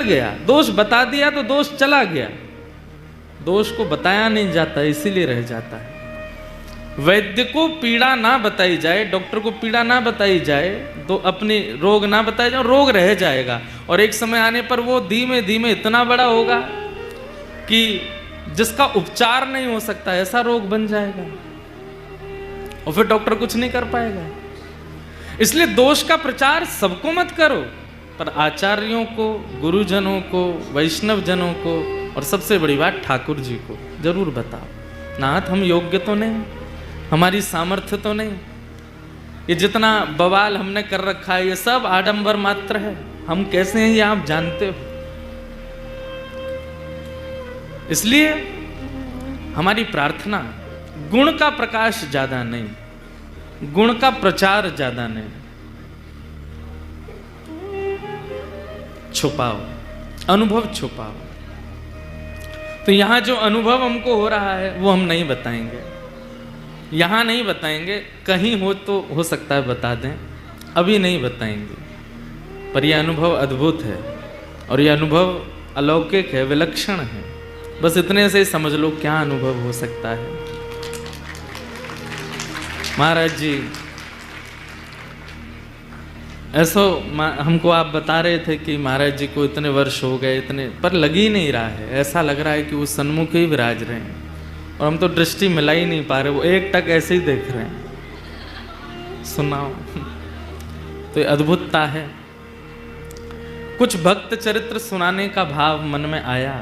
गया, दोष बता दिया तो दोष चला गया, दोष को बताया नहीं जाता इसीलिए रह जाता है। वैद्य को पीड़ा ना बताई जाए, डॉक्टर को पीड़ा ना बताई जाए, तो अपनी रोग ना बताया जाए, रोग रह जाएगा और एक समय आने पर वो धीमे धीमे इतना बड़ा होगा कि जिसका उपचार नहीं हो सकता ऐसा रोग बन जाएगा और फिर डॉक्टर कुछ नहीं कर पाएगा। इसलिए दोष का प्रचार सबको मत करो, पर आचार्यों को, गुरुजनों को, वैष्णव जनों को और सबसे बड़ी बात ठाकुर जी को जरूर बताओ। नाथ हम योग्य तो नहीं, हमारी सामर्थ्य तो नहीं, ये जितना बवाल हमने कर रखा है ये सब आडंबर मात्र है, हम कैसे हैं ये आप जानते हो। इसलिए हमारी प्रार्थना गुण का प्रकाश ज्यादा नहीं, गुण का प्रचार ज्यादा नहीं, छुपाओ, अनुभव छुपाओ। तो यहां जो अनुभव हमको हो रहा है वो हम नहीं बताएंगे, यहां नहीं बताएंगे, कहीं हो तो हो सकता है बता दें, अभी नहीं बताएंगे। पर यह अनुभव अद्भुत है और यह अनुभव अलौकिक है, विलक्षण है। बस इतने से समझ लो क्या अनुभव हो सकता है। महाराज जी ऐसो हमको आप बता रहे थे कि महाराज जी को इतने वर्ष हो गए, इतने, पर लग ही नहीं रहा है, ऐसा लग रहा है कि वो सन्मुख ही विराज रहे हैं और हम तो दृष्टि मिला ही नहीं पा रहे, वो एक टक ऐसे ही देख रहे हैं। सुनाओ तो ये अद्भुतता है। कुछ भक्त चरित्र सुनाने का भाव मन में आया,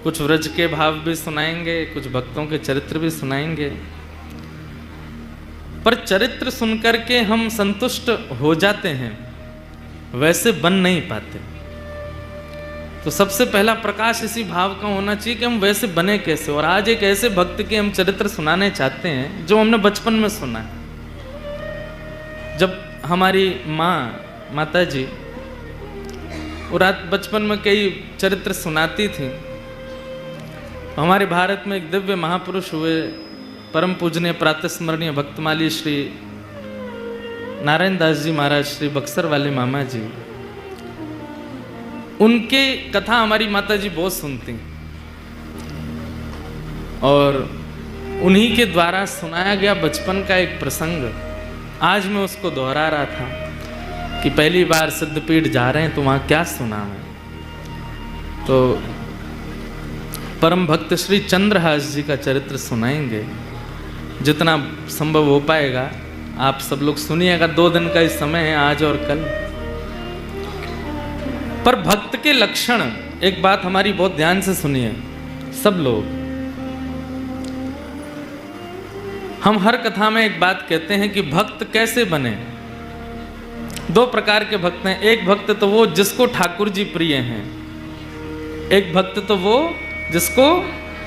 कुछ व्रज के भाव भी सुनाएंगे, कुछ भक्तों के चरित्र भी सुनाएंगे, पर चरित्र सुनकर के हम संतुष्ट हो जाते हैं, वैसे बन नहीं पाते। तो सबसे पहला प्रकाश इसी भाव का होना चाहिए कि हम वैसे बने कैसे। और आज एक ऐसे भक्त के हम चरित्र सुनाने चाहते हैं जो हमने बचपन में सुना है। जब हमारी माता जी वो रात बचपन में कई चरित्र सुनाती थी। हमारे भारत में एक दिव्य महापुरुष हुए, परम पूजनीय प्रातस्मरणीय भक्तमाली श्री नारायण दास जी महाराज, श्री बक्सर वाले मामा जी, उनके कथा हमारी माता जी बहुत सुनती और उन्हीं के द्वारा सुनाया गया बचपन का एक प्रसंग आज मैं उसको दोहरा रहा था कि पहली बार सिद्धपीठ जा रहे हैं तो वहाँ क्या सुना मैं। तो परम भक्त श्री चंद्रहास जी का चरित्र सुनाएंगे, जितना संभव हो पाएगा आप सब लोग सुनिएगा। 2 दिन का इस समय है, आज और कल। पर भक्त के लक्षण, एक बात हमारी बहुत ध्यान से सुनिए सब लोग। हम हर कथा में एक बात कहते हैं कि भक्त कैसे बने। 2 प्रकार के भक्त हैं। एक भक्त तो वो जिसको ठाकुर जी प्रिय हैं, एक भक्त तो वो जिसको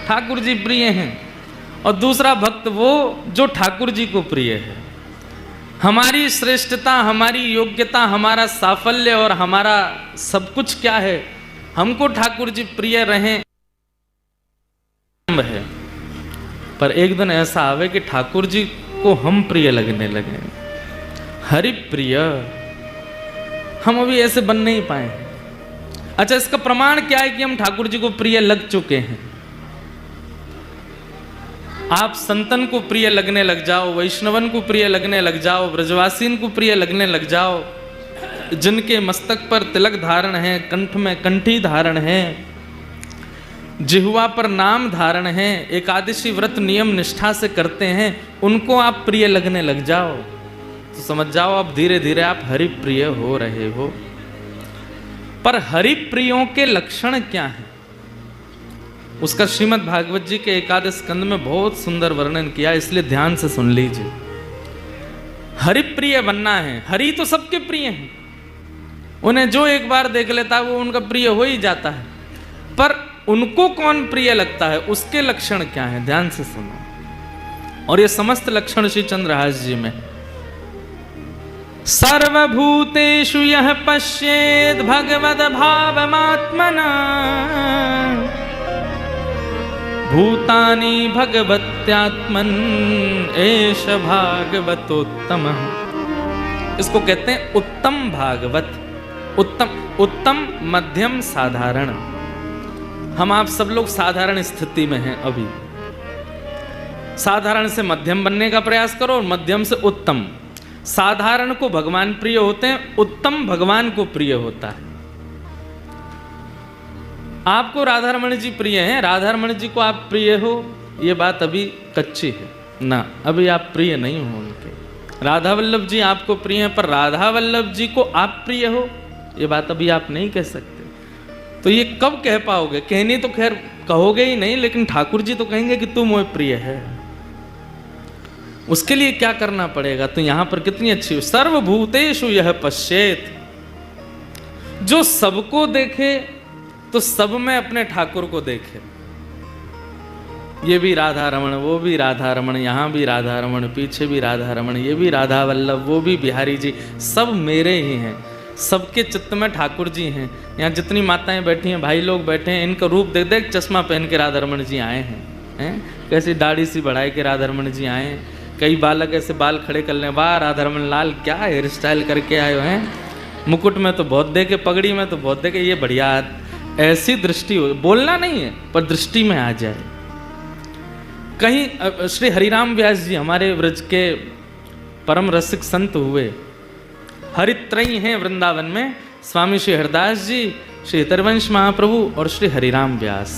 ठाकुर जी प्रिय हैं, और दूसरा भक्त वो जो ठाकुर जी को प्रिय है। हमारी श्रेष्ठता, हमारी योग्यता, हमारा साफल्य और हमारा सब कुछ क्या है, हमको ठाकुर जी प्रिय रहें है। पर एक दिन ऐसा आवे कि ठाकुर जी को हम प्रिय लगने लगे, हरि प्रिय। हम अभी ऐसे बन नहीं पाए। अच्छा, इसका प्रमाण क्या है कि हम ठाकुर जी को प्रिय लग चुके हैं? आप संतन को प्रिय लगने लग जाओ, वैष्णवन को प्रिय लगने लग जाओ, ब्रजवासीन को प्रिय लगने लग जाओ, जिनके मस्तक पर तिलक धारण है, कंठ में कंठी धारण है, जिह्वा पर नाम धारण है, एकादशी व्रत नियम निष्ठा से करते हैं, उनको आप प्रिय लगने लग जाओ तो समझ जाओ आप धीरे धीरे आप हरि प्रिय हो रहे हो। पर हरि प्रियों के लक्षण क्या हैं, उसका श्रीमद् भागवत जी के एकादश स्कंद में बहुत सुंदर वर्णन किया, इसलिए ध्यान से सुन लीजिए। हरि प्रिय बनना है। हरि तो सबके प्रिय हैं, उन्हें जो एक बार देख लेता है वो उनका प्रिय हो ही जाता है। पर उनको कौन प्रिय लगता है, उसके लक्षण क्या हैं, ध्यान से सुनो। और ये समस्त लक्षण श्री चंद्रहास जी में। सर्वभूतेषु यः पश्येत् भगवद् भावमात्मना भूतानि भगवत्यात्मन् एष भागवतोत्तमः। इसको कहते हैं उत्तम भागवत। उत्तम मध्यम साधारण। हम आप सब लोग साधारण स्थिति में हैं अभी। साधारण से मध्यम बनने का प्रयास करो और मध्यम से उत्तम। साधारण को भगवान प्रिय होते हैं, उत्तम भगवान को प्रिय होता है। आपको राधारमण जी प्रिय हैं, राधारमण जी को आप प्रिय हो, ये बात अभी कच्ची है ना, अभी आप प्रिय नहीं हो उनके। राधा वल्लभ जी आपको प्रिय हैं, पर राधा वल्लभ जी को आप प्रिय हो, ये बात अभी आप नहीं कह सकते। तो ये कब कह पाओगे? कहनी तो खैर कहोगे ही नहीं, लेकिन ठाकुर जी तो कहेंगे कि तू मोह प्रिय है। उसके लिए क्या करना पड़ेगा? तो यहां पर कितनी अच्छी, सर्वभूतेषु यह पश्येत, जो सबको देखे तो सब में अपने ठाकुर को देखे। ये भी राधा रमण, वो भी राधा रमण, यहाँ भी राधा रमण, पीछे भी राधा रमण, ये भी राधा वल्लभ, वो भी बिहारी जी, सब मेरे ही हैं। सबके चित्त में ठाकुर जी हैं। यहाँ जितनी माताएं बैठी हैं, भाई लोग बैठे हैं, इनका रूप देख देख चश्मा पहन के राधा रमण जी आए हैं, कैसी दाढ़ी सी बढ़ाए के राधा रमण जी आए हैं। कई बालक ऐसे बाल खड़े कर लें, वाह राधा रमण लाल क्या हेयर स्टाइल करके आए हैं, मुकुट में तो बहुत देखे, पगड़ी में तो बहुत देखे, ये बढ़िया। ऐसी दृष्टि हो, बोलना नहीं है पर दृष्टि में आ जाए। कहीं श्री हरिराम व्यास जी हमारे व्रज के परम रसिक संत हुए, हरित्रयी हैं वृंदावन में, स्वामी श्री हरदास जी, श्री हितरवंश महाप्रभु और श्री हरिराम व्यास।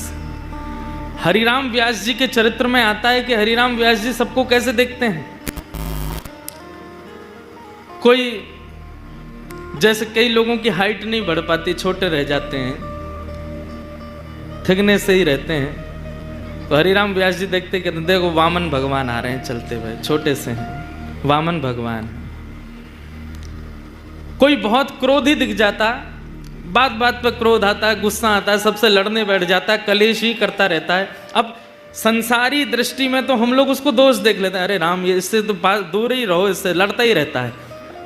हरिराम व्यास जी के चरित्र में आता है कि हरिराम व्यास जी सबको कैसे देखते हैं। कोई जैसे कई लोगों की हाइट नहीं बढ़ पाती, छोटे रह जाते हैं, थिकने से ही रहते हैं, तो हरिराम व्यास जी देखते कि देखो वामन भगवान आ रहे हैं चलते हुए, छोटे से हैं, वामन भगवान। कोई बहुत क्रोधी दिख जाता, बात बात पे क्रोध आता है, गुस्सा आता है, सबसे लड़ने बैठ जाता है, कलेश ही करता रहता है। अब संसारी दृष्टि में तो हम लोग उसको दोष देख लेते हैं, अरे राम ये इससे तो दूर ही रहो, इससे लड़ता ही रहता है।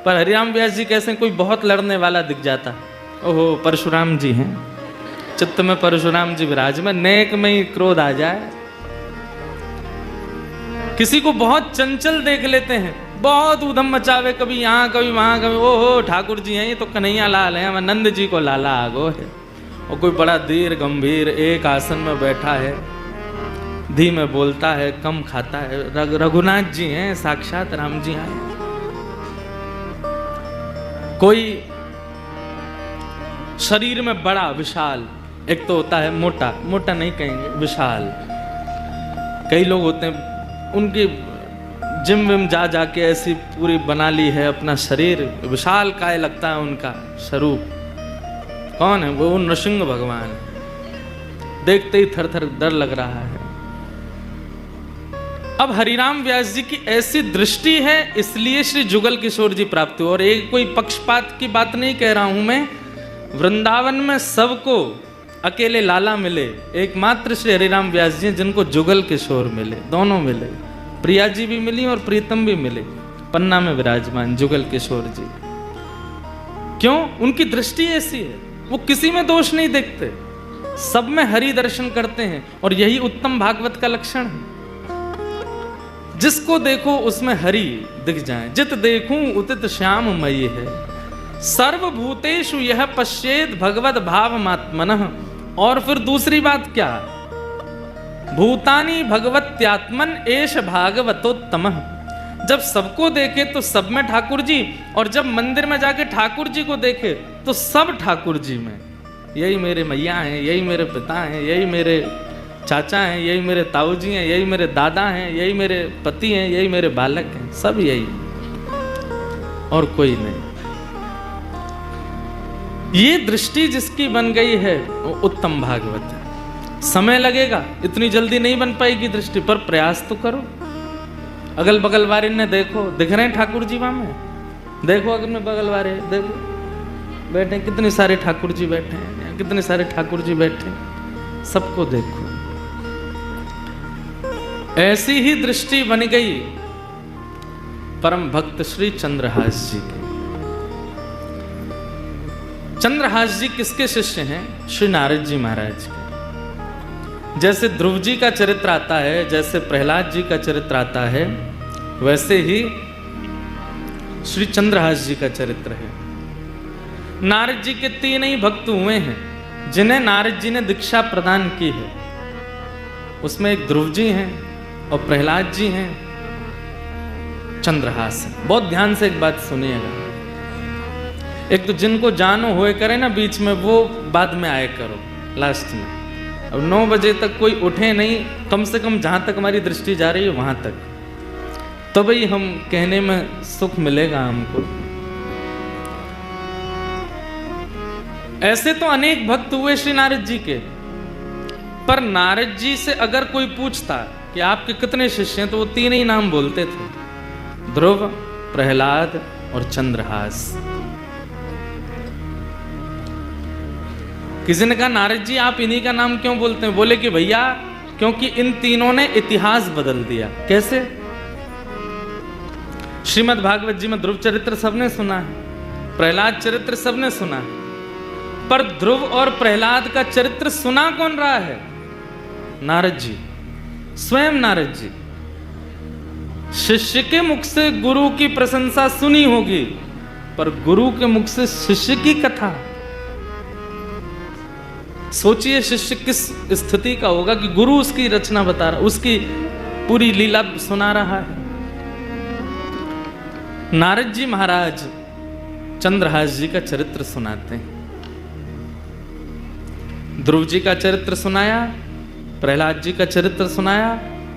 पर हरिराम व्यास जी कैसे कोई बहुत लड़ने वाला दिख जाता, ओहो परशुराम जी हैं, चित्त में परशुराम जी विराजमान, नेक में ही क्रोध आ जाए। किसी को बहुत चंचल देख लेते हैं, बहुत उधम मचावे, कभी यहाँ कभी वहां, कभी ओहो ठाकुर जी हैं, ये तो कन्हैया लाल हैं, हमारे नंद जी को लाला आगो है। और कोई बड़ा धीर गंभीर एक आसन में बैठा है, धीमे बोलता है, कम खाता है, रघुनाथ जी हैं, साक्षात राम जी आए। कोई शरीर में बड़ा विशाल, एक तो होता है मोटा, मोटा नहीं कहेंगे, विशाल। कई लोग होते हैं उनकी जिम विम जा जाके ऐसी पूरी बना ली है अपना शरीर, विशाल काय लगता है उनका स्वरूप। कौन है वो? नृसिंह भगवान। देखते ही थर थर डर लग रहा है। अब हरिराम व्यास जी की ऐसी दृष्टि है, इसलिए श्री जुगल किशोर जी प्राप्त हुए। और एक कोई पक्षपात की बात नहीं कह रहा हूं मैं, वृंदावन में सबको अकेले लाला मिले, एकमात्र श्री हरिराम व्यास जी जिनको जुगल किशोर मिले, दोनों मिले, प्रिया जी भी मिली और प्रीतम भी मिले, पन्ना में विराजमान जुगल किशोर जी। क्यों? उनकी दृष्टि ऐसी है, वो किसी में दोष नहीं देखते, सब में हरि दर्शन करते हैं। और यही उत्तम भागवत का लक्षण है, जिसको देखो उसमें हरि दिख जाए। जित देखूं उतित श्याम मयि है, सर्वभूतेषु यह पश्येत भगवत भावमात्मनः। और फिर दूसरी बात क्या? भूतानि भगवत्यात्मन एष भागवतोत्तमः। जब सबको देखे तो सब में ठाकुर जी, और जब मंदिर में जाके ठाकुर जी को देखे तो सब ठाकुर जी में। यही मेरे मैया हैं, यही मेरे पिता हैं, यही मेरे चाचा हैं, यही मेरे ताऊ जी हैं, यही मेरे दादा हैं, यही मेरे पति हैं, यही मेरे बालक हैं, सब यही, और कोई नहीं। ये दृष्टि जिसकी बन गई है वो उत्तम भागवत है। समय लगेगा, इतनी जल्दी नहीं बन पाएगी दृष्टि, पर प्रयास तो करो। अगल बगल वाले ने देखो, दिख रहे हैं ठाकुर जी वहां में, देखो अगल में बगल वाले देखो बैठे हैं, कितने सारे ठाकुर जी बैठे हैं, कितने सारे ठाकुर जी बैठे हैं, सबको देखो। ऐसी ही दृष्टि बन गई परम भक्त श्री चंद्रहास जी के। चंद्रहास जी किसके शिष्य हैं? श्री नारद जी महाराज के। जैसे ध्रुव जी का चरित्र आता है, जैसे प्रहलाद जी का चरित्र आता है, वैसे ही श्री चंद्रहास जी का चरित्र है। नारद जी के 3 ही भक्त हुए हैं जिन्हें नारद जी ने दीक्षा प्रदान की है। उसमें एक ध्रुव जी हैं और प्रहलाद जी हैं, चंद्रहास हैं। बहुत ध्यान से एक बात सुनिएगा। एक तो जिनको जानो होए करे ना बीच में, वो बाद में आए करो लास्ट में। अब 9 बजे तक कोई उठे नहीं, कम से कम जहां तक हमारी दृष्टि जा रही है वहां तक, तो भाई हम कहने में सुख मिलेगा हमको। ऐसे तो अनेक भक्त हुए श्री नारद जी के, पर नारद जी से अगर कोई पूछता कि आपके कितने शिष्य हैं, तो वो 3 ही नाम बोलते थे, ध्रुव, प्रहलाद और चंद्रहास। किसी ने कहा नारद जी आप इन्हीं का नाम क्यों बोलते हैं? बोले कि भैया क्योंकि इन तीनों ने इतिहास बदल दिया। कैसे? श्रीमद् भागवत जी में ध्रुव चरित्र सबने सुना है, प्रहलाद चरित्र सबने सुना है, पर ध्रुव और प्रहलाद का चरित्र सुना कौन रहा है? नारद जी, स्वयं नारद जी। शिष्य के मुख से गुरु की प्रशंसा सुनी होगी, पर गुरु के मुख से शिष्य की कथा। सोचिए शिष्य किस स्थिति का होगा कि गुरु उसकी रचना बता रहा, उसकी पूरी लीला सुना रहा है। नारद जी महाराज चंद्रहास जी का चरित्र सुनाते हैं। ध्रुव जी का चरित्र सुनाया, प्रहलाद जी का चरित्र सुनाया,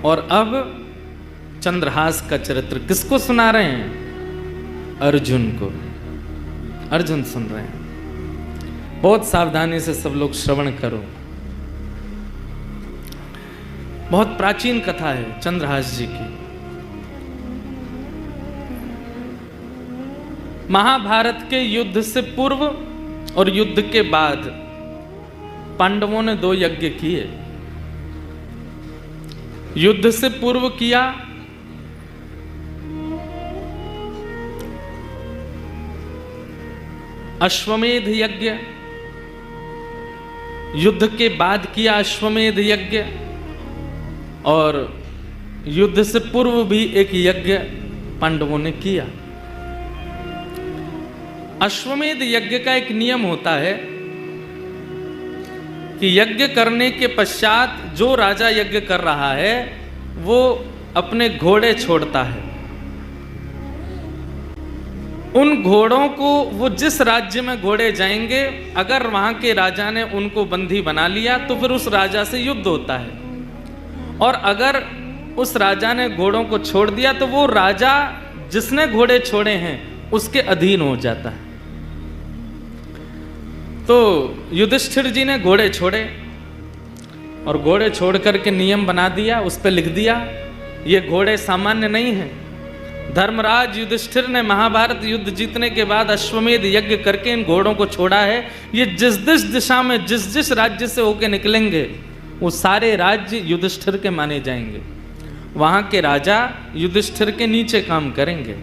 और अब चंद्रहास का चरित्र किसको सुना रहे हैं? अर्जुन को। अर्जुन सुन रहे हैं। बहुत सावधानी से सब लोग श्रवण करो। बहुत प्राचीन कथा है चंद्रहास जी की। महाभारत के युद्ध से पूर्व और युद्ध के बाद पांडवों ने 2 यज्ञ किए। युद्ध से पूर्व किया अश्वमेध यज्ञ, युद्ध के बाद किया अश्वमेध यज्ञ, और युद्ध से पूर्व भी एक यज्ञ पांडवों ने किया। अश्वमेध यज्ञ का एक नियम होता है कि यज्ञ करने के पश्चात जो राजा यज्ञ कर रहा है वो अपने घोड़े छोड़ता है। उन घोड़ों को, वो जिस राज्य में घोड़े जाएंगे, अगर वहां के राजा ने उनको बंदी बना लिया तो फिर उस राजा से युद्ध होता है, और अगर उस राजा ने घोड़ों को छोड़ दिया तो वो राजा जिसने घोड़े छोड़े हैं उसके अधीन हो जाता है। तो युधिष्ठिर जी ने घोड़े छोड़े, और घोड़े छोड़ करके नियम बना दिया, उस पर लिख दिया ये घोड़े सामान्य नहीं हैं। धर्मराज युधिष्ठिर ने महाभारत युद्ध जीतने के बाद अश्वमेध यज्ञ करके इन घोड़ों को छोड़ा है। ये जिस जिस दिशा में जिस जिस राज्य से होके निकलेंगे वो सारे राज्य युधिष्ठिर के माने जाएंगे। वहां के राजा युधिष्ठिर के नीचे काम करेंगे।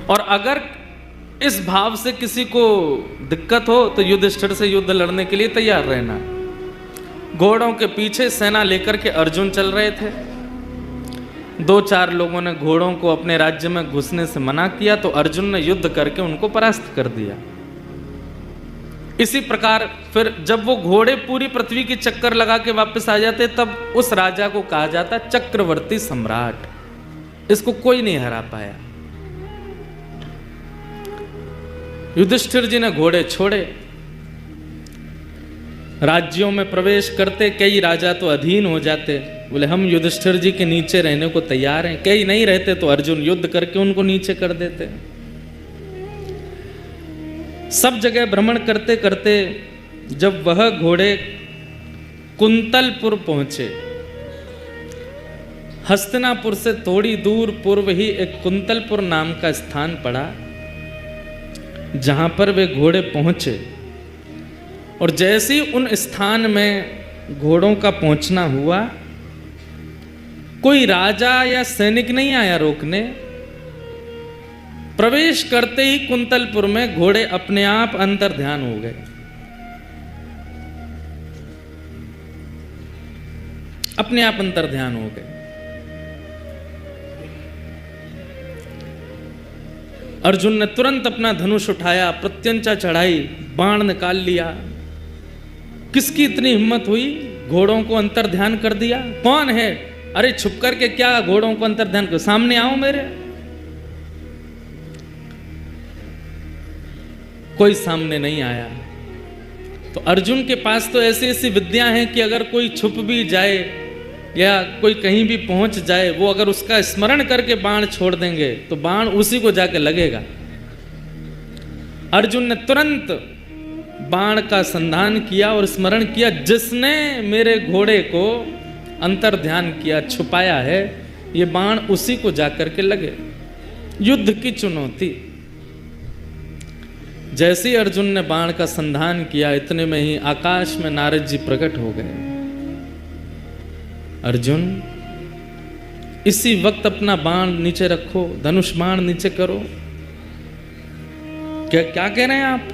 और अगर इस भाव से किसी को दिक्कत हो तो युधिष्ठिर से युद्ध लड़ने के लिए तैयार रहना। घोड़ों के पीछे सेना लेकर के अर्जुन चल रहे थे। 2-4 लोगों ने घोड़ों को अपने राज्य में घुसने से मना किया, तो अर्जुन ने युद्ध करके उनको परास्त कर दिया। इसी प्रकार फिर जब वो घोड़े पूरी पृथ्वी की चक्कर लगा के वापस आ जाते, तब उस राजा को कहा जाता चक्रवर्ती सम्राट। इसको कोई नहीं हरा पाया। युधिष्ठिर जी ने घोड़े छोड़े, राज्यों में प्रवेश करते, कई राजा तो अधीन हो जाते, बोले हम युधिष्ठिर जी के नीचे रहने को तैयार हैं। कई नहीं रहते तो अर्जुन युद्ध करके उनको नीचे कर देते। सब जगह भ्रमण करते करते जब वह घोड़े कुंतलपुर पहुंचे, हस्तिनापुर से थोड़ी दूर पूर्व ही एक कुंतलपुर नाम का स्थान पड़ा, जहां पर वे घोड़े पहुंचे। और जैसे ही उन स्थान में घोड़ों का पहुंचना हुआ, कोई राजा या सैनिक नहीं आया रोकने। प्रवेश करते ही कुंतलपुर में घोड़े अपने आप अंतर ध्यान हो गए। अपने आप अंतर ध्यान हो गए। अर्जुन ने तुरंत अपना धनुष उठाया, प्रत्यंचा चढ़ाई, बाण निकाल लिया। किसकी इतनी हिम्मत हुई? घोड़ों को अंतर ध्यान कर दिया। कौन है? अरे छुप करके क्या घोड़ों को अंतर ध्यान कर, सामने आओ मेरे। कोई सामने नहीं आया। तो अर्जुन के पास तो ऐसी ऐसी विद्या हैं कि अगर कोई छुप भी जाए या कोई कहीं भी पहुंच जाए, वो अगर उसका स्मरण करके बाण छोड़ देंगे तो बाण उसी को जाके लगेगा। अर्जुन ने तुरंत बाण का संधान किया और स्मरण किया, जिसने मेरे घोड़े को अंतर ध्यान किया, छुपाया है, ये बाण उसी को जाकर के लगे। युद्ध की चुनौती। जैसे ही अर्जुन ने बाण का संधान किया, इतने में ही आकाश में नारद जी प्रकट हो गए। अर्जुन, इसी वक्त अपना बाण नीचे रखो, धनुष बाण नीचे करो। क्या क्या कह रहे हैं आप?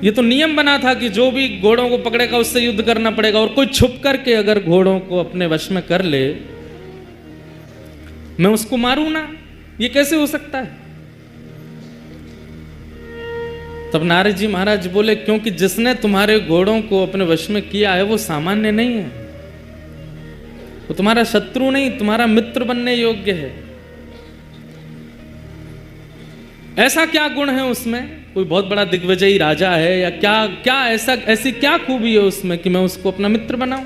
ये तो नियम बना था कि जो भी घोड़ों को पकड़ेगा उससे युद्ध करना पड़ेगा, और कोई छुप करके अगर घोड़ों को अपने वश में कर ले, मैं उसको मारूं ना? ये कैसे हो सकता है? तब नारद जी महाराज बोले, क्योंकि जिसने तुम्हारे घोड़ों को अपने वश में किया है वो सामान्य नहीं है, वो तुम्हारा शत्रु नहीं, तुम्हारा मित्र बनने योग्य है। ऐसा क्या गुण है उसमें? कोई बहुत बड़ा दिग्विजयी राजा है या क्या? क्या ऐसा, ऐसी क्या खूबी है उसमें कि मैं उसको अपना मित्र बनाऊं?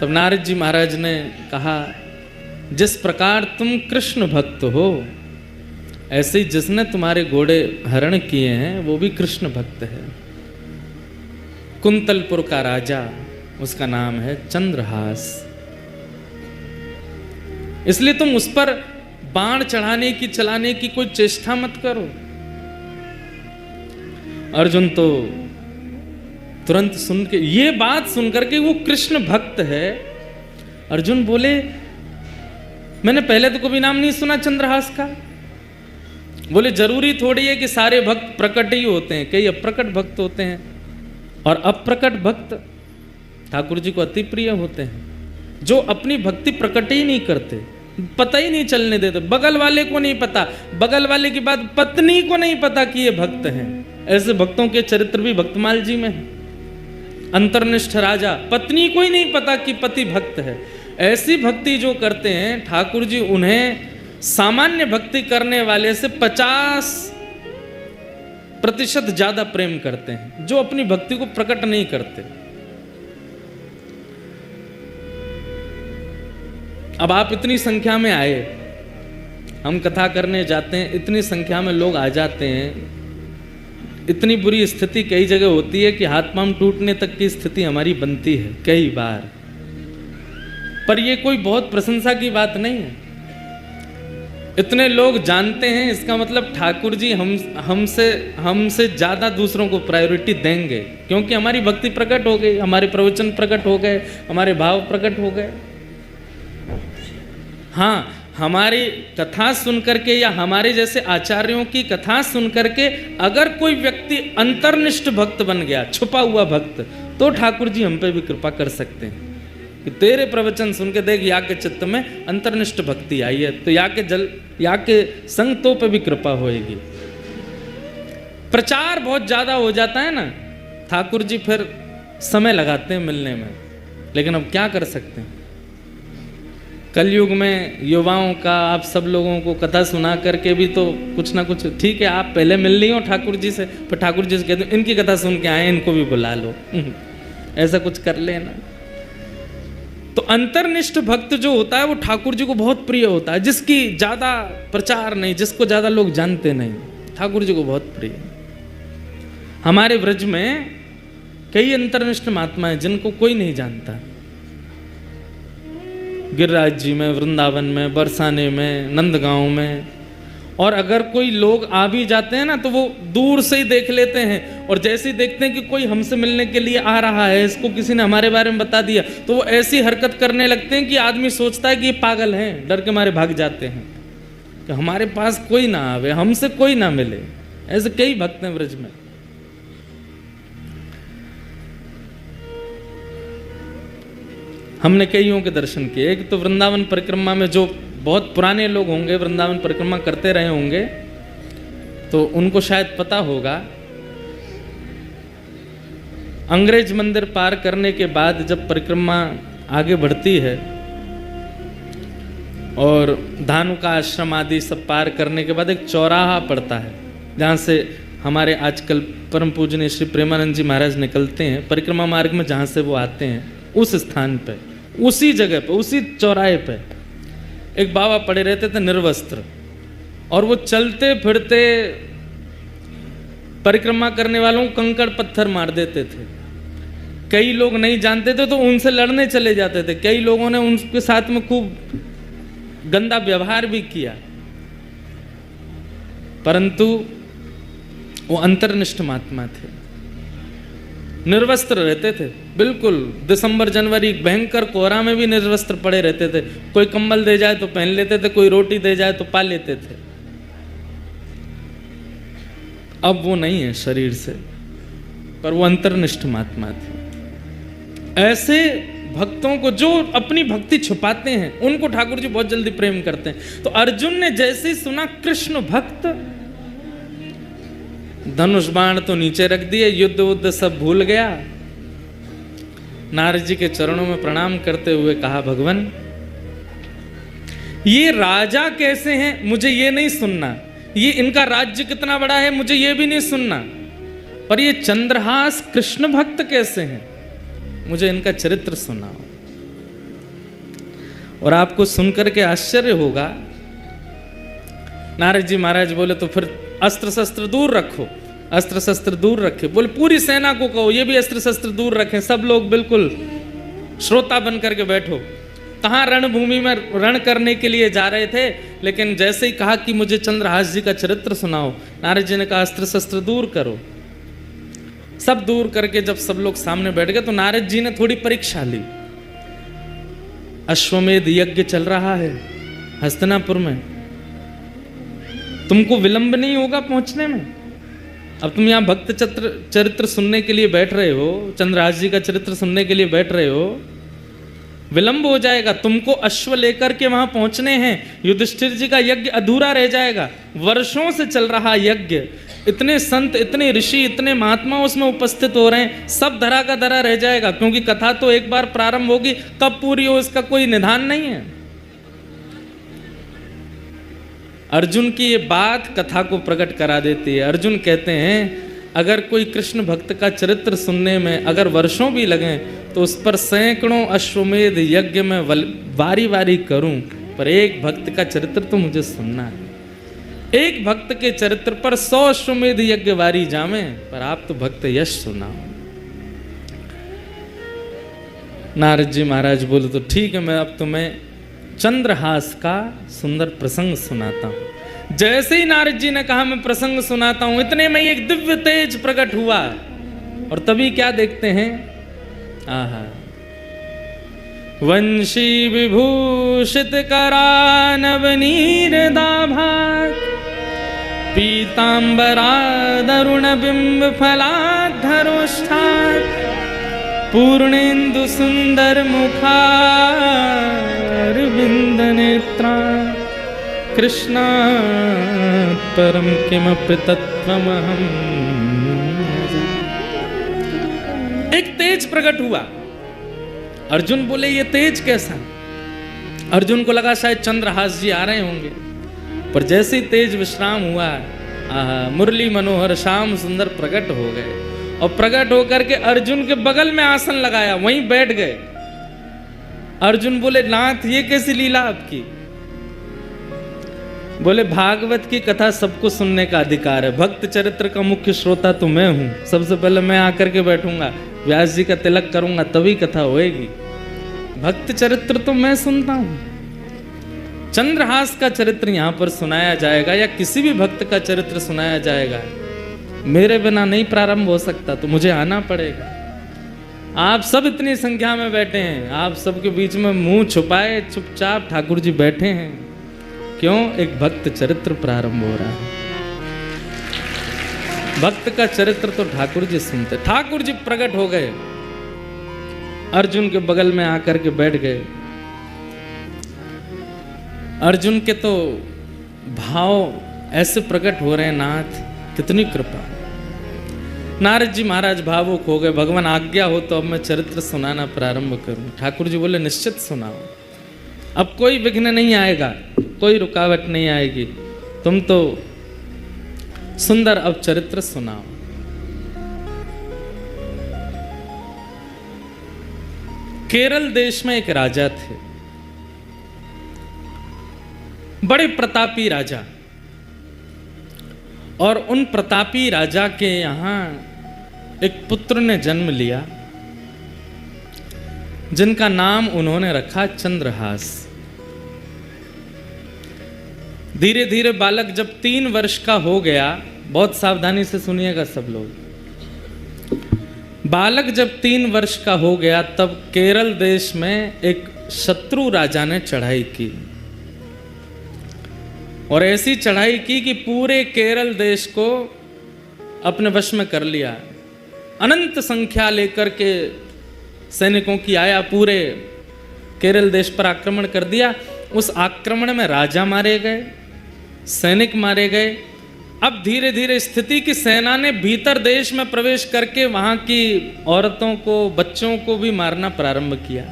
तब नारद जी महाराज ने कहा, जिस प्रकार तुम कृष्ण भक्त हो, ऐसे ही जिसने तुम्हारे घोड़े हरण किए हैं वो भी कृष्ण भक्त है। कुंतलपुर का राजा, उसका नाम है चंद्रहास। इसलिए तुम उस पर बाण चढ़ाने की, चलाने की कोई चेष्टा मत करो। अर्जुन तो तुरंत सुन के, ये बात सुनकर के वो कृष्ण भक्त है। अर्जुन बोले, मैंने पहले तो कभी नाम नहीं सुना चंद्रहास का। बोले, जरूरी थोड़ी है कि सारे भक्त प्रकट ही होते हैं, कई अप्रकट भक्त होते हैं, और अप्रकट भक्त ठाकुर जी को अति प्रिय होते हैं, जो अपनी भक्ति प्रकट ही नहीं करते, पता ही नहीं चलने देते। बगल वाले को नहीं पता, बगल वाले की बात पत्नी को नहीं पता कि ये भक्त हैं। ऐसे भक्तों के चरित्र भी भक्तमाल जी में है। अंतर्निष्ठ राजा, पत्नी को ही नहीं पता कि पति भक्त है। ऐसी भक्ति जो करते हैं ठाकुर जी, उन्हें सामान्य भक्ति करने वाले से 50% ज्यादा प्रेम करते हैं, जो अपनी भक्ति को प्रकट नहीं करते। अब आप इतनी संख्या में आए, हम कथा करने जाते हैं, इतनी संख्या में लोग आ जाते हैं, इतनी बुरी स्थिति कई जगह होती है कि हाथ पांव टूटने तक की स्थिति हमारी बनती है कई बार। पर यह कोई बहुत प्रशंसा की बात नहीं है। इतने लोग जानते हैं, इसका मतलब ठाकुर जी हमसे ज्यादा दूसरों को प्रायोरिटी देंगे, क्योंकि हमारी भक्ति प्रकट हो गई, हमारे प्रवचन प्रकट हो गए, हमारे भाव प्रकट हो गए। हाँ, हमारी कथा सुन करके या हमारे जैसे आचार्यों की कथा सुन करके अगर कोई व्यक्ति अंतर्निष्ठ भक्त बन गया, छुपा हुआ भक्त, तो ठाकुर जी हम पे भी कृपा कर सकते हैं कि तेरे प्रवचन सुन के देख, या के चित्त में अंतर्निष्ठ भक्ति आई है, तो या के संगतों पे भी कृपा होएगी। प्रचार बहुत ज्यादा हो जाता है ना, ठाकुर जी फिर समय लगाते हैं मिलने में, लेकिन अब क्या कर सकते हैं। कलयुग में युवाओं का, आप सब लोगों को कथा सुना करके भी तो कुछ ना कुछ, ठीक है आप पहले मिल ली हो ठाकुर जी से, फिर ठाकुर जी से कहते हैं इनकी कथा सुन के आए, इनको भी बुला लो, ऐसा कुछ कर लेना। तो अंतर्निष्ठ भक्त जो होता है वो ठाकुर जी को बहुत प्रिय होता है, जिसकी ज्यादा प्रचार नहीं, जिसको ज्यादा लोग जानते नहीं, ठाकुर जी को बहुत प्रिय। हमारे व्रज में कई अंतर्निष्ठ महात्मा हैं जिनको कोई नहीं जानता। गिरिराज जी में, वृंदावन में, बरसाने में, नंदगांव में, और अगर कोई लोग आ भी जाते हैं ना तो वो दूर से ही देख लेते हैं, और जैसे ही देखते हैं कि कोई हमसे मिलने के लिए आ रहा है, इसको किसी ने हमारे बारे में बता दिया, तो वो ऐसी हरकत करने लगते हैं कि आदमी सोचता है कि ये पागल हैं, डर के मारे भाग जाते हैं कि हमारे पास कोई ना आवे, हमसे कोई ना मिले। ऐसे कई भक्त हैं ब्रज में। हमने कईयों के दर्शन किए। एक तो वृंदावन परिक्रमा में जो बहुत पुराने लोग होंगे, वृंदावन परिक्रमा करते रहे होंगे, तो उनको शायद पता होगा। अंग्रेज मंदिर पार करने के बाद जब परिक्रमा आगे बढ़ती है और धानु का आश्रम आदि सब पार करने के बाद एक चौराहा पड़ता है, जहाँ से हमारे आजकल परम पूजनीय श्री प्रेमानंद जी महाराज निकलते हैं परिक्रमा मार्ग में, जहाँ से वो आते हैं, उस स्थान पे, उसी जगह पे, उसी चौराहे पे एक बाबा पड़े रहते थे निर्वस्त्र, और वो चलते फिरते परिक्रमा करने वालों को कंकड़ पत्थर मार देते थे। कई लोग नहीं जानते थे तो उनसे लड़ने चले जाते थे, कई लोगों ने उनके साथ में खूब गंदा व्यवहार भी किया, परंतु वो अंतर्निष्ठ महात्मा थे, निर्वस्त्र रहते थे बिल्कुल। दिसंबर जनवरी भयंकर कोहरा में भी निर्वस्त्र पड़े रहते थे, कोई कंबल दे जाए तो पहन लेते थे, कोई रोटी दे जाए तो पा लेते थे। अब वो नहीं है शरीर से, पर वो अंतर्निष्ठ महात्मा थे। ऐसे भक्तों को जो अपनी भक्ति छुपाते हैं उनको ठाकुर जी बहुत जल्दी प्रेम करते हैं। तो अर्जुन ने जैसे ही सुना कृष्ण भक्त, धनुष बाण तो नीचे रख दिए, युद्ध उद्ध सब भूल गया, नारद जी के चरणों में प्रणाम करते हुए कहा, भगवान ये राजा कैसे हैं मुझे ये नहीं सुनना, ये इनका राज्य कितना बड़ा है मुझे ये भी नहीं सुनना, पर ये चंद्रहास कृष्ण भक्त कैसे हैं मुझे इनका चरित्र सुनाओ। और आपको सुनकर के आश्चर्य होगा, नारद जी महाराज बोले तो फिर अस्त्र शस्त्र दूर रखो, अस्त्र शस्त्र दूर रखे। बोले पूरी सेना को कहो ये भी अस्त्र शस्त्र दूर रखें, सब लोग बिल्कुल श्रोता बन करके बैठो। कहाँ रणभूमि में रण करने के लिए जा रहे थे, लेकिन जैसे ही कहा कि मुझे चंद्रहास जी का चरित्र सुनाओ, नारद जी ने कहा अस्त्र शस्त्र दूर करो। सब दूर करके जब सब लोग सामने बैठ गए तो नारद जी ने थोड़ी परीक्षा ली। अश्वमेध यज्ञ चल रहा है हस्तिनापुर में, तुमको विलंब नहीं होगा पहुंचने में। अब तुम यहाँ भक्त चरित्र सुनने के लिए बैठ रहे हो, चंद्रहास जी का चरित्र सुनने के लिए बैठ रहे हो, विलंब हो जाएगा, तुमको अश्व लेकर के वहां पहुंचने हैं, युधिष्ठिर जी का यज्ञ अधूरा रह जाएगा। वर्षों से चल रहा यज्ञ, इतने संत, इतने ऋषि, इतने महात्मा उसमें उपस्थित हो रहे हैं, सब धरा का धरा रह जाएगा, क्योंकि कथा तो एक बार प्रारंभ होगी, कब पूरी हो इसका कोई निधान नहीं है। अर्जुन की ये बात कथा को प्रकट करा देती है। अर्जुन कहते हैं अगर कोई कृष्ण भक्त का चरित्र सुनने में अगर वर्षों भी लगे तो उस पर सैकड़ों अश्वमेध यज्ञ में वारी वारी करूं, पर एक भक्त का चरित्र तो मुझे सुनना है। एक भक्त के चरित्र पर 100 अश्वमेध यज्ञ वारी जावे, पर आप तो भक्त यश सुनाओ। नारद जी महाराज बोले तो ठीक है, मैं अब तुम्हें चंद्रहास का सुंदर प्रसंग सुनाता हूं। जैसे ही नारद जी ने कहा मैं प्रसंग सुनाता हूं, इतने में एक दिव्य तेज प्रकट हुआ, और तभी क्या देखते हैं, आहा, वंशी विभूषित करानवनीरदाभा पीतांबरादरुण बिंब फलाधरोष्ठात् पूर्णेन्दु सुंदर मुखारविंद नेत्रा कृष्णात् परम किमपि तत्त्वमहम्। एक तेज प्रकट हुआ। अर्जुन बोले ये तेज कैसा? अर्जुन को लगा शायद चंद्रहास जी आ रहे होंगे, पर जैसे ही तेज विश्राम हुआ, मुरली मनोहर श्याम सुंदर प्रकट हो गए, और प्रकट होकर के अर्जुन के बगल में आसन लगाया, वहीं बैठ गए। अर्जुन बोले नाथ ये कैसी लीला आपकी? बोले भागवत की कथा सबको सुनने का अधिकार है, भक्त चरित्र का मुख्य श्रोता तो मैं हूं, सबसे पहले मैं आकर के बैठूंगा, व्यास जी का तिलक करूंगा, तभी कथा होएगी। भक्त चरित्र तो मैं सुनता हूं। चंद्रहास का चरित्र यहां पर सुनाया जाएगा या किसी भी भक्त का चरित्र सुनाया जाएगा, मेरे बिना नहीं प्रारंभ हो सकता, तो मुझे आना पड़ेगा। आप सब इतनी संख्या में बैठे हैं, आप सबके बीच में मुंह छुपाए चुपचाप ठाकुर जी बैठे हैं, क्यों? एक भक्त चरित्र प्रारंभ हो रहा है। भक्त का चरित्र तो ठाकुर जी सुनते। ठाकुर जी प्रकट हो गए, अर्जुन के बगल में आकर के बैठ गए। अर्जुन के तो भाव ऐसे प्रकट हो रहे हैं, नाथ कितनी कृपा। नारद जी महाराज भावुक हो गए, भगवान आज्ञा हो तो अब मैं चरित्र सुनाना प्रारंभ करूं। ठाकुर जी बोले निश्चित सुनाओ, अब कोई विघ्न नहीं आएगा, कोई रुकावट नहीं आएगी, तुम तो सुंदर अब चरित्र सुनाओ। केरल देश में एक राजा थे, बड़े प्रतापी राजा, और उन प्रतापी राजा के यहां एक पुत्र ने जन्म लिया जिनका नाम उन्होंने रखा चंद्रहास। धीरे धीरे बालक जब 3 वर्ष का हो गया, बहुत सावधानी से सुनिएगा सब लोग, बालक जब 3 वर्ष का हो गया तब केरल देश में एक शत्रु राजा ने चढ़ाई की, और ऐसी चढ़ाई की कि पूरे केरल देश को अपने वश में कर लिया। अनंत संख्या लेकर के सैनिकों की आया, पूरे केरल देश पर आक्रमण कर दिया। उस आक्रमण में राजा मारे गए, सैनिक मारे गए। अब धीरे धीरे स्थिति की सेना ने भीतर देश में प्रवेश करके वहां की औरतों को, बच्चों को भी मारना प्रारंभ किया।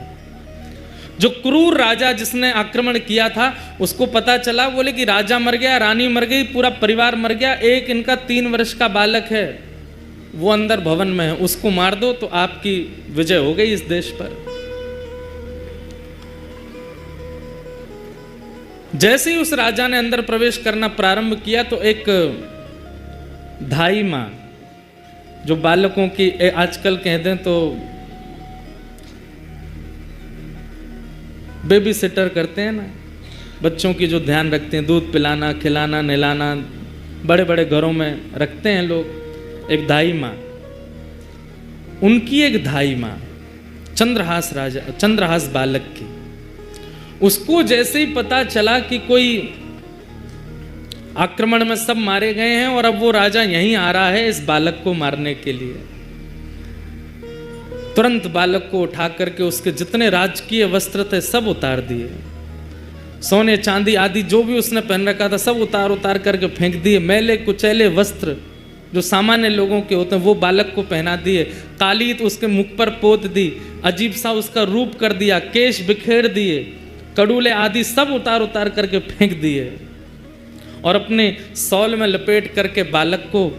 जो क्रूर राजा जिसने आक्रमण किया था उसको पता चला, बोले कि राजा मर गया, रानी मर गई, पूरा परिवार मर गया, एक इनका 3 वर्ष का बालक है वो अंदर भवन में है, उसको मार दो तो आपकी विजय हो गई इस देश पर। जैसे ही उस राजा ने अंदर प्रवेश करना प्रारंभ किया तो एक धाई मां, जो बालकों की आजकल कह दें तो बेबी सिटर करते हैं ना, बच्चों की जो ध्यान रखते हैं, दूध पिलाना, खिलाना, नहलाना, बड़े बड़े घरों में रखते हैं लोग, एक धाई माँ, उनकी एक धाई माँ चंद्रहास राजा, चंद्रहास बालक की, उसको जैसे ही पता चला कि कोई आक्रमण में सब मारे गए हैं और अब वो राजा यहीं आ रहा है इस बालक को मारने के लिए, तुरंत बालक को उठा करके उसके जितने राजकीय वस्त्र थे सब उतार दिए, सोने चांदी आदि जो भी उसने पहन रखा था सब उतार उतार करके फेंक दिए। मैले कुचैले वस्त्र जो सामान्य लोगों के होते हैं वो बालक को पहना दिए, कालीत उसके मुख पर पोत दी, अजीब सा उसका रूप कर दिया, केश बिखेर दिए, कड़ूले आदि सब उतार उतार करके फेंक दिए, और अपने सौल में लपेट करके बालक को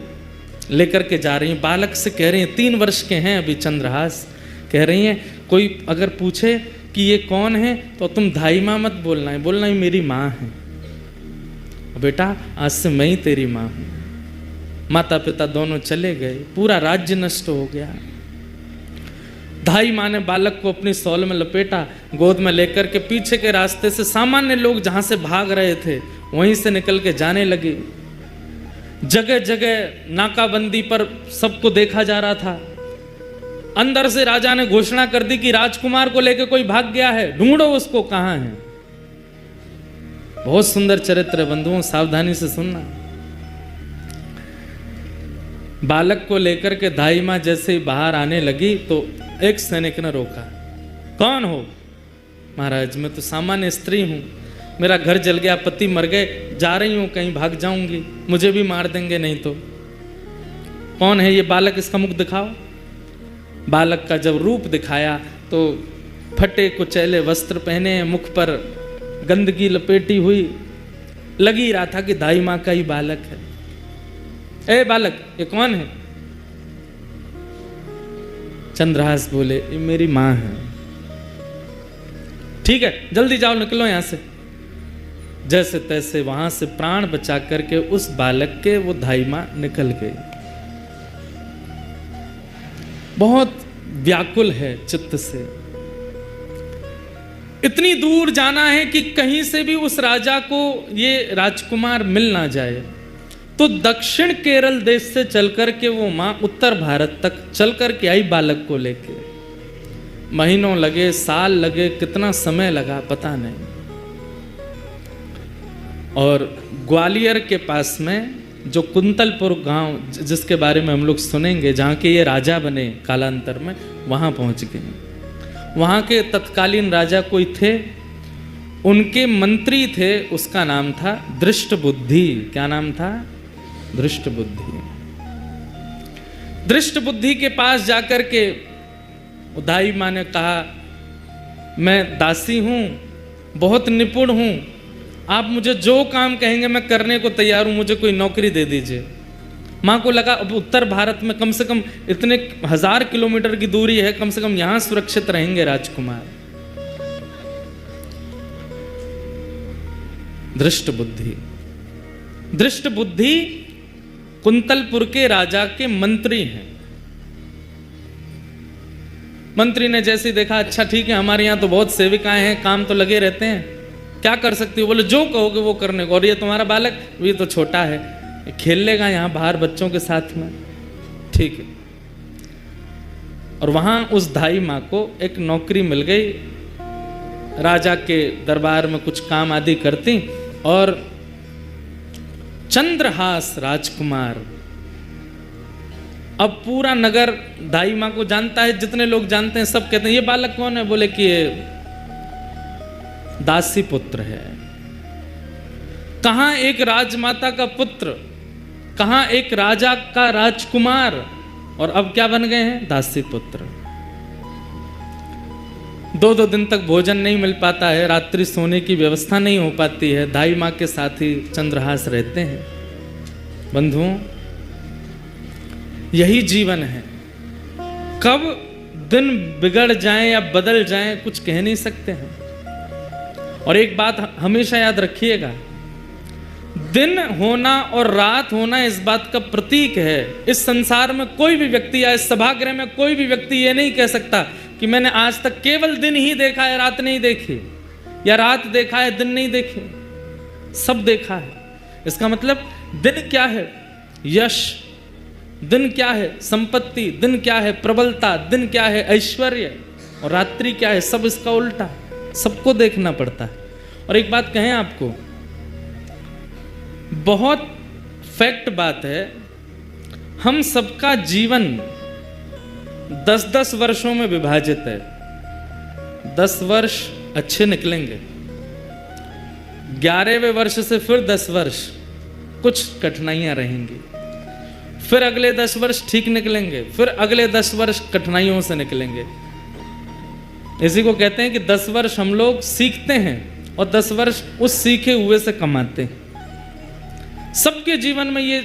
लेकर के जा रही हैं। बालक से कह रही हैं, 3 वर्ष के हैं अभी चंद्रहास, कह रही हैं कोई अगर पूछे कि ये कौन है तो तुम धाई माँ मत बोलना है, बोलना ही मेरी माँ है, बेटा आज से मैं ही तेरी माँ हूँ। माता पिता दोनों चले गए, पूरा राज्य नष्ट हो गया। धाई माँ ने बालक को अपनी सौल में लपेटा, गोद में लेकर के पीछे के रास्ते से सामान्य लोग जहां से भाग रहे थे वहीं से निकल के जाने लगे। जगह जगह नाकाबंदी पर सबको देखा जा रहा था। अंदर से राजा ने घोषणा कर दी कि राजकुमार को लेकर कोई भाग गया है, ढूंढो उसको, कहां है। बहुत सुंदर चरित्र है बंधुओं, सावधानी से सुनना। बालक को लेकर के धाई माँ जैसे ही बाहर आने लगी तो एक सैनिक ने रोका। कौन हो? महाराज मैं तो सामान्य स्त्री हूं, मेरा घर जल गया, पति मर गए, जा रही हूं कहीं, भाग जाऊंगी, मुझे भी मार देंगे नहीं तो। कौन है ये बालक, इसका मुख दिखाओ। बालक का जब रूप दिखाया तो फटे कुचैले वस्त्र पहने, मुख पर गंदगी लपेटी हुई, लग ही रहा था कि दाई माँ का ही बालक है। ए बालक ये कौन है? चंद्रहास बोले ये मेरी माँ है। ठीक है जल्दी जाओ, निकलो यहां से। जैसे तैसे वहां से प्राण बचा करके उस बालक के वो धाई माँ निकल गई। बहुत व्याकुल है चित्त से, इतनी दूर जाना है कि कहीं से भी उस राजा को ये राजकुमार मिल ना जाए। तो दक्षिण केरल देश से चलकर के वो मां उत्तर भारत तक चलकर के आई बालक को लेके। महीनों लगे, साल लगे, कितना समय लगा पता नहीं। और ग्वालियर के पास में जो कुंतलपुर गांव, जिसके बारे में हम लोग सुनेंगे, जहाँ के ये राजा बने कालांतर में, वहाँ पहुँच गए। वहाँ के तत्कालीन राजा कोई थे, उनके मंत्री थे, उसका नाम था दृष्ट बुद्धि। क्या नाम था? दृष्ट बुद्धि। दृष्ट बुद्धि के पास जाकर के दाई माँ ने कहा, मैं दासी हूं, बहुत निपुण हूं, आप मुझे जो काम कहेंगे मैं करने को तैयार हूं, मुझे कोई नौकरी दे दीजिए। माँ को लगा अब उत्तर भारत में कम से कम इतने 1000 किलोमीटर की दूरी है, कम से कम यहां सुरक्षित रहेंगे राजकुमार। दृष्ट बुद्धि। दृष्ट बुद्धि कुंतलपुर के राजा के मंत्री हैं। मंत्री ने जैसे देखा, अच्छा ठीक है, हमारे यहाँ तो बहुत सेविकाएं हैं, काम तो लगे रहते हैं, क्या कर सकती हो? बोले जो कहोगे वो करने को। और ये तुम्हारा बालक, ये तो छोटा है, खेल लेगा यहाँ बाहर बच्चों के साथ में, ठीक है। और वहां उस दाई माँ को एक नौकरी मिल गई, राजा के दरबार में कुछ काम आदि करती। और चंद्रहास राजकुमार, अब पूरा नगर दाई माँ को जानता है, जितने लोग जानते हैं सब कहते हैं ये बालक कौन है? बोले कि ये दासी पुत्र है। कहां एक राजमाता का पुत्र, कहां एक राजा का राजकुमार, और अब क्या बन गए हैं? दासी पुत्र। 2-2 दिन तक भोजन नहीं मिल पाता है, रात्रि सोने की व्यवस्था नहीं हो पाती है, दाई माँ के साथ ही चंद्रहास रहते हैं। बंधुओं, यही जीवन है। कब दिन बिगड़ जाए या बदल जाए कुछ कह नहीं सकते हैं। और एक बात हमेशा याद रखिएगा, दिन होना और रात होना इस बात का प्रतीक है। इस संसार में कोई भी व्यक्ति या इस सभागृह में कोई भी व्यक्ति ये नहीं कह सकता कि मैंने आज तक केवल दिन ही देखा है, रात नहीं देखी, या रात देखा है दिन नहीं देखे। सब देखा है। इसका मतलब दिन क्या है? यश। दिन क्या है? संपत्ति। दिन क्या है? प्रबलता। दिन क्या है? ऐश्वर्य। और रात्रि क्या है? सब इसका उल्टा। सबको देखना पड़ता है। और एक बात कहें आपको, बहुत फैक्ट बात है, हम सबका जीवन 10-10 वर्षों में विभाजित है। 10 वर्ष अच्छे निकलेंगे, 11वें वर्ष से फिर 10 वर्ष कुछ कठिनाइयां रहेंगी, फिर अगले 10 वर्ष ठीक निकलेंगे, फिर अगले 10 वर्ष कठिनाइयों से निकलेंगे। इसी को कहते हैं कि 10 वर्ष हम लोग सीखते हैं और 10 वर्ष उस सीखे हुए से कमाते हैं। सबके जीवन में ये